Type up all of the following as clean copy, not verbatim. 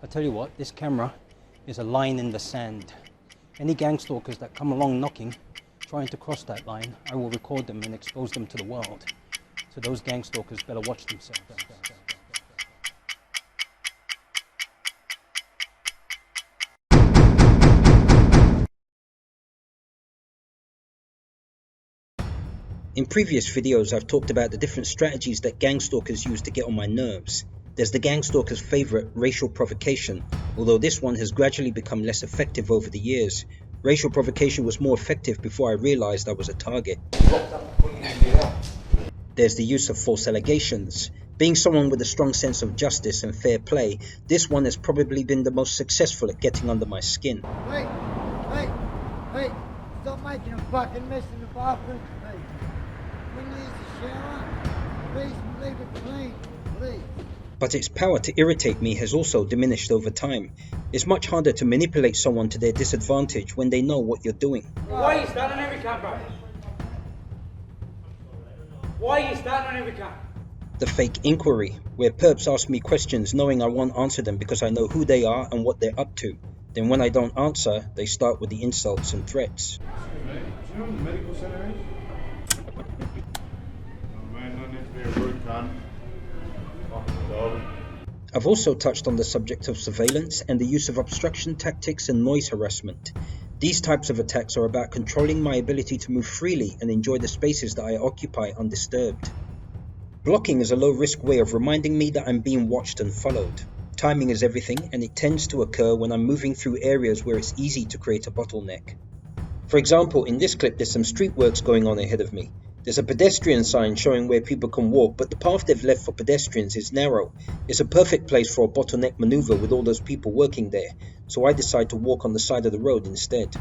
I tell you what, this camera is a line in the sand. Any gang stalkers that come along knocking, trying to cross that line, I will record them and expose them to the world. So those gang stalkers better watch themselves. In previous videos, I've talked about the different strategies that gang stalkers use to get on my nerves. There's the gang stalker's favourite, racial provocation, although this one has gradually become less effective over the years. Racial provocation was more effective before I realised I was a target. There's the use of false allegations. Being someone with a strong sense of justice and fair play, this one has probably been the most successful at getting under my skin. Hey, stop making a fucking mess in the bathroom, please. When you use the shower, please leave it clean, please. But its power to irritate me has also diminished over time. It's much harder to manipulate someone to their disadvantage when they know what you're doing. Why are you standing on every camera? Why are you standing on every camera? The fake inquiry, where perps ask me questions knowing I won't answer them because I know who they are and what they're up to. Then when I don't answer, they start with the insults and threats. Do you know what the medical center is? Oh man, nothing needs to be a root cunt. Fucking dog. I've also touched on the subject of surveillance and the use of obstruction tactics and noise harassment. These types of attacks are about controlling my ability to move freely and enjoy the spaces that I occupy undisturbed. Blocking is a low-risk way of reminding me that I'm being watched and followed. Timing is everything, and it tends to occur when I'm moving through areas where it's easy to create a bottleneck. For example, in this clip there's some street works going on ahead of me. There's a pedestrian sign showing where people can walk, but the path they've left for pedestrians is narrow. It's a perfect place for a bottleneck maneuver with all those people working there, so I decide to walk on the side of the road instead.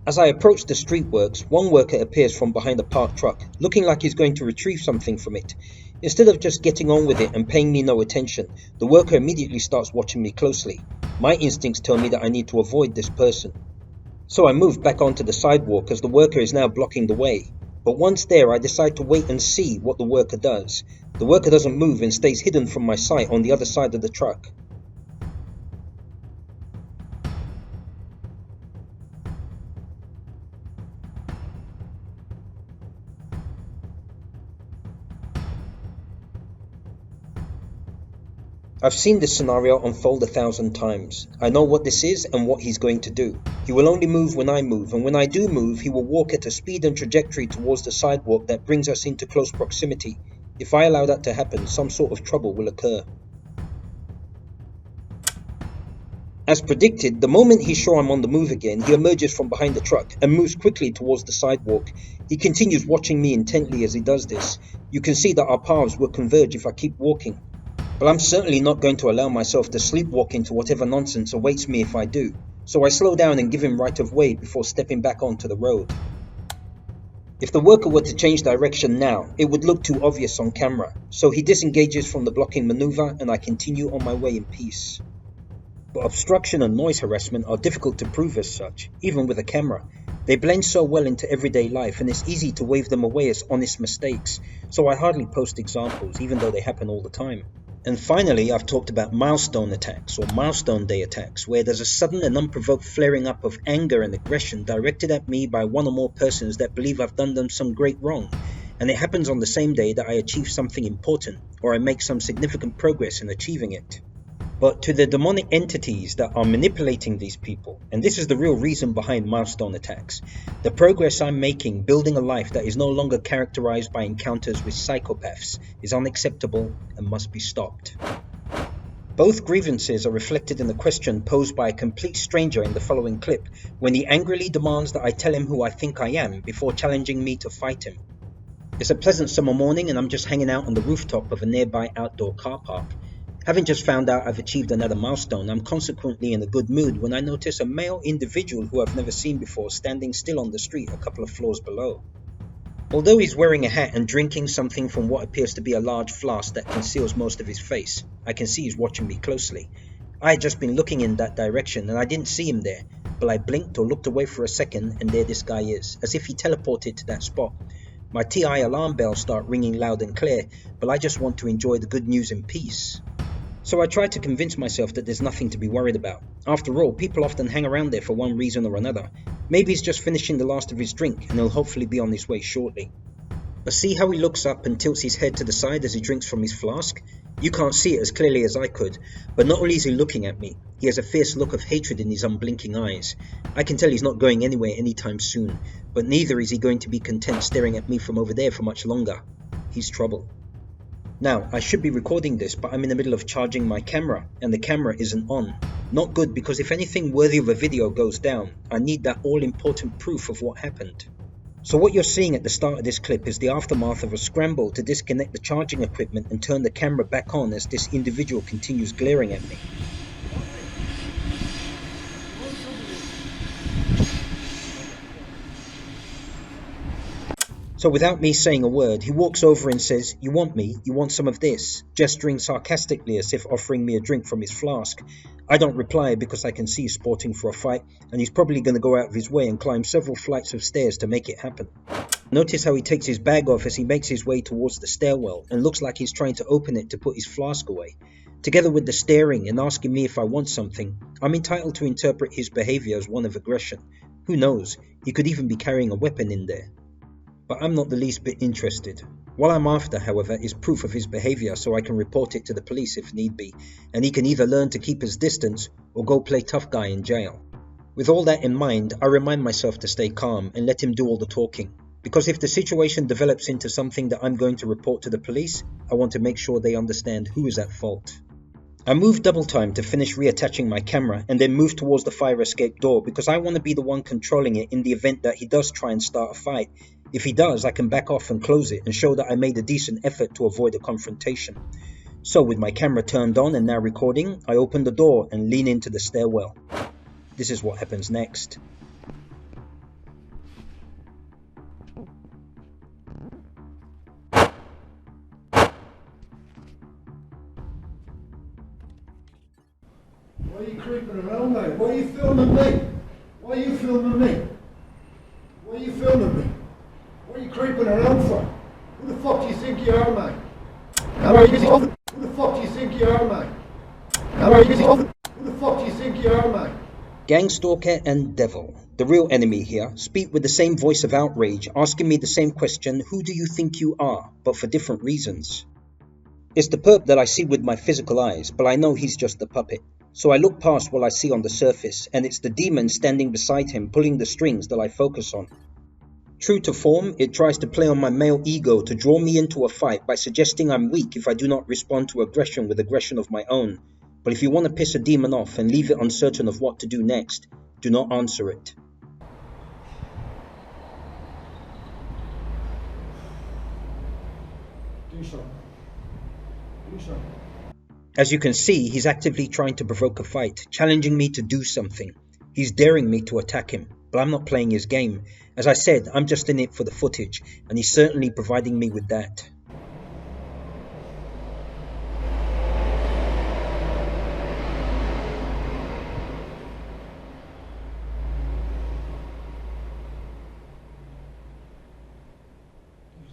As I approach the street works, one worker appears from behind a parked truck, looking like he's going to retrieve something from it. Instead of just getting on with it and paying me no attention, the worker immediately starts watching me closely. My instincts tell me that I need to avoid this person. So I move back onto the sidewalk as the worker is now blocking the way. But once there, I decide to wait and see what the worker does. The worker doesn't move and stays hidden from my sight on the other side of the truck. I've seen this scenario unfold 1,000 times. I know what this is and what he's going to do. He will only move when I move, and when I do move, he will walk at a speed and trajectory towards the sidewalk that brings us into close proximity. If I allow that to happen, some sort of trouble will occur. As predicted, the moment he's sure I'm on the move again, he emerges from behind the truck and moves quickly towards the sidewalk. He continues watching me intently as he does this. You can see that our paths will converge if I keep walking. But I'm certainly not going to allow myself to sleepwalk into whatever nonsense awaits me if I do, so I slow down and give him right of way before stepping back onto the road. If the worker were to change direction now, it would look too obvious on camera, so he disengages from the blocking maneuver and I continue on my way in peace. But obstruction and noise harassment are difficult to prove as such, even with a camera. They blend so well into everyday life and it's easy to wave them away as honest mistakes, so I hardly post examples even though they happen all the time. And finally, I've talked about milestone attacks or milestone day attacks, where there's a sudden and unprovoked flaring up of anger and aggression directed at me by one or more persons that believe I've done them some great wrong. And it happens on the same day that I achieve something important, or I make some significant progress in achieving it. But to the demonic entities that are manipulating these people, and this is the real reason behind milestone attacks, the progress I'm making building a life that is no longer characterized by encounters with psychopaths is unacceptable and must be stopped. Both grievances are reflected in the question posed by a complete stranger in the following clip, when he angrily demands that I tell him who I think I am before challenging me to fight him. It's a pleasant summer morning and I'm just hanging out on the rooftop of a nearby outdoor car park. Having just found out I've achieved another milestone, I'm consequently in a good mood when I notice a male individual who I've never seen before standing still on the street a couple of floors below. Although he's wearing a hat and drinking something from what appears to be a large flask that conceals most of his face, I can see he's watching me closely. I had just been looking in that direction and I didn't see him there, but I blinked or looked away for a second and there this guy is, as if he teleported to that spot. My TI alarm bells start ringing loud and clear, but I just want to enjoy the good news in peace. So I tried to convince myself that there's nothing to be worried about. After all, people often hang around there for one reason or another. Maybe he's just finishing the last of his drink and he'll hopefully be on his way shortly. But see how he looks up and tilts his head to the side as he drinks from his flask? You can't see it as clearly as I could, but not only is he looking at me, he has a fierce look of hatred in his unblinking eyes. I can tell he's not going anywhere anytime soon, but neither is he going to be content staring at me from over there for much longer. He's trouble. Now, I should be recording this, but I'm in the middle of charging my camera, and the camera isn't on. Not good, because if anything worthy of a video goes down, I need that all-important proof of what happened. So what you're seeing at the start of this clip is the aftermath of a scramble to disconnect the charging equipment and turn the camera back on as this individual continues glaring at me. So without me saying a word, he walks over and says, "You want me? You want some of this?" gesturing sarcastically as if offering me a drink from his flask. I don't reply because I can see he's sporting for a fight, and he's probably going to go out of his way and climb several flights of stairs to make it happen. Notice how he takes his bag off as he makes his way towards the stairwell and looks like he's trying to open it to put his flask away. Together with the staring and asking me if I want something, I'm entitled to interpret his behavior as one of aggression. Who knows, he could even be carrying a weapon in there. But I'm not the least bit interested. What I'm after, however, is proof of his behavior so I can report it to the police if need be, and he can either learn to keep his distance or go play tough guy in jail. With all that in mind, I remind myself to stay calm and let him do all the talking, because if the situation develops into something that I'm going to report to the police, I want to make sure they understand who is at fault. I move double time to finish reattaching my camera and then move towards the fire escape door because I want to be the one controlling it in the event that he does try and start a fight. If he does, I can back off and close it and show that I made a decent effort to avoid a confrontation. So with my camera turned on and now recording, I open the door and lean into the stairwell. This is what happens next. Why are you creeping around, mate? Why are you filming me? Why are you filming me? Why are you filming me? What are you creeping around for? Who the fuck do you think you are, mate? Who the fuck do you think you are, mate? Who the fuck do you think you are, mate? Gangstalker and Devil, the real enemy here, speak with the same voice of outrage, asking me the same question, who do you think you are, but for different reasons. It's the perp that I see with my physical eyes, but I know he's just the puppet. So I look past what I see on the surface, and it's the demon standing beside him pulling the strings that I focus on. True to form, it tries to play on my male ego to draw me into a fight by suggesting I'm weak if I do not respond to aggression with aggression of my own. But if you want to piss a demon off and leave it uncertain of what to do next, do not answer it. Do something. Do something. As you can see, he's actively trying to provoke a fight, challenging me to do something. He's daring me to attack him, but I'm not playing his game. As I said, I'm just in it for the footage, and he's certainly providing me with that. It's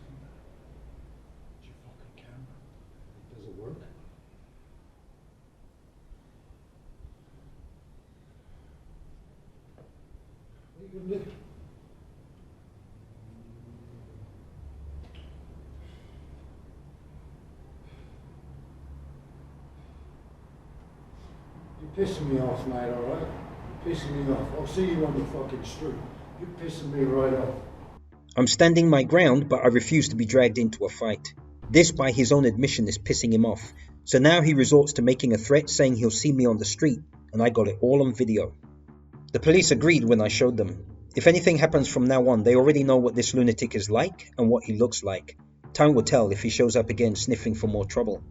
your fucking camera. Does it work? What are you gonna do? You're pissing me off, mate, alright? You're pissing me off. I'll see you on the fucking street. You're pissing me right off. I'm standing my ground, but I refuse to be dragged into a fight. This, by his own admission, is pissing him off. So now he resorts to making a threat saying he'll see me on the street, and I got it all on video. The police agreed when I showed them. If anything happens from now on, they already know what this lunatic is like and what he looks like. Time will tell if he shows up again sniffing for more trouble.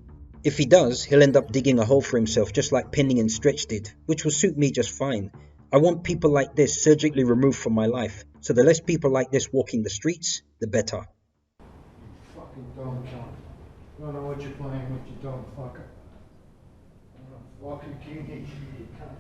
If he does, he'll end up digging a hole for himself just like Penny and Stretch did, which will suit me just fine. I want people like this surgically removed from my life, so the less people like this walking the streets, the better. You fucking dumb cunt. Don't know what you're playing with, you dumb fucker. I'm a fucking king, you cunt.